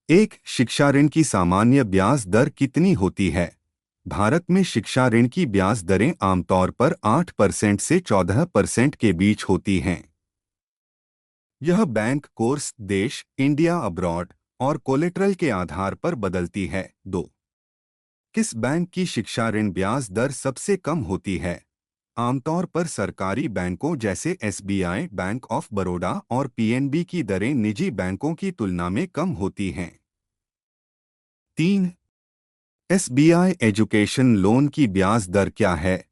एक शिक्षा ऋण की सामान्य ब्याज दर कितनी होती है? भारत में शिक्षा ऋण की ब्याज दरें आमतौर पर 8% से 14% के बीच होती हैं। यह बैंक, कोर्स, देश, इंडिया अब्रॉड और कोलेटरल के आधार पर बदलती है। 2. किस बैंक की शिक्षा ऋण ब्याज दर सबसे कम होती है? आमतौर पर सरकारी बैंकों जैसे एसबीआई, बैंक ऑफ बड़ौदा और पीएनबी की दरें निजी बैंकों की तुलना में कम होती हैं। 3. एसबीआई एजुकेशन लोन की ब्याज दर क्या है?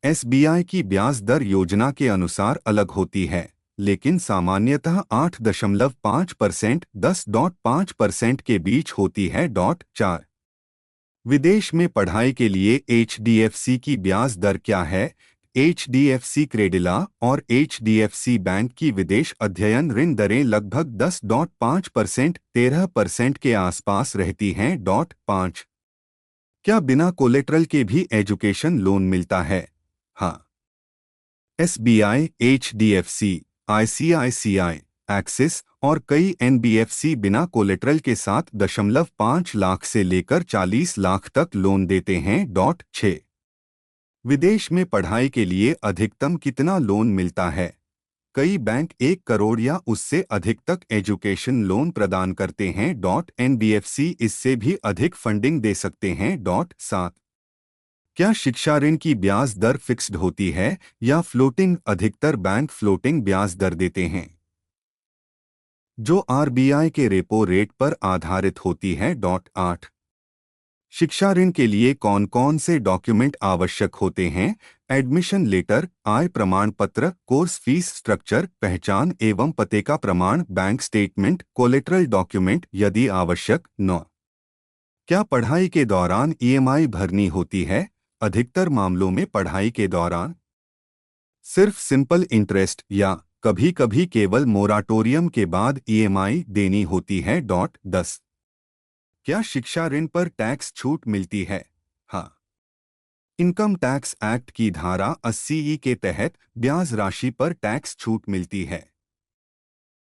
एसबीआई की ब्याज दर योजना के अनुसार अलग होती है, लेकिन सामान्यतः 8.5% 10.5% के बीच होती है। 4. विदेश में पढ़ाई के लिए एचडीएफसी की ब्याज दर क्या है? एचडीएफसी क्रेडिला और एचडीएफसी बैंक की विदेश अध्ययन ऋण दरें लगभग 10.5% 13% के आसपास रहती हैं। 5. क्या बिना कोलेटरल के भी एजुकेशन लोन मिलता है? हाँ। एसबीआई, एचडीएफसी, आईसीआईसीआई, एक्सिस और कई एनबीएफसी बिना कोलेटरल के साथ 0.5 लाख से लेकर 40 लाख तक लोन देते हैं। 6. विदेश में पढ़ाई के लिए अधिकतम कितना लोन मिलता है? कई बैंक 1 करोड़ या उससे अधिक तक एजुकेशन लोन प्रदान करते हैं। एनबीएफसी इससे भी अधिक फंडिंग दे सकते हैं। 7. क्या शिक्षा ऋण की ब्याज दर फिक्स्ड होती है या फ्लोटिंग? अधिकतर बैंक फ्लोटिंग ब्याज दर देते हैं, जो आरबीआई के रेपो रेट पर आधारित होती है। 8. शिक्षा ऋण के लिए कौन कौन से डॉक्यूमेंट आवश्यक होते हैं? एडमिशन लेटर, आय प्रमाण पत्र, कोर्स फीस स्ट्रक्चर, पहचान एवं पते का प्रमाण, बैंक स्टेटमेंट, कोलेटरल डॉक्यूमेंट यदि आवश्यक। 9. क्या पढ़ाई के दौरान ईएमआई भरनी होती है? अधिकतर मामलों में पढ़ाई के दौरान सिर्फ सिंपल इंटरेस्ट या कभी-कभी केवल मोराटोरियम के बाद ईएमआई देनी होती है। 10. क्या शिक्षा ऋण पर टैक्स छूट मिलती है? हाँ। इनकम टैक्स एक्ट की धारा 80 के तहत ब्याज राशि पर टैक्स छूट मिलती है।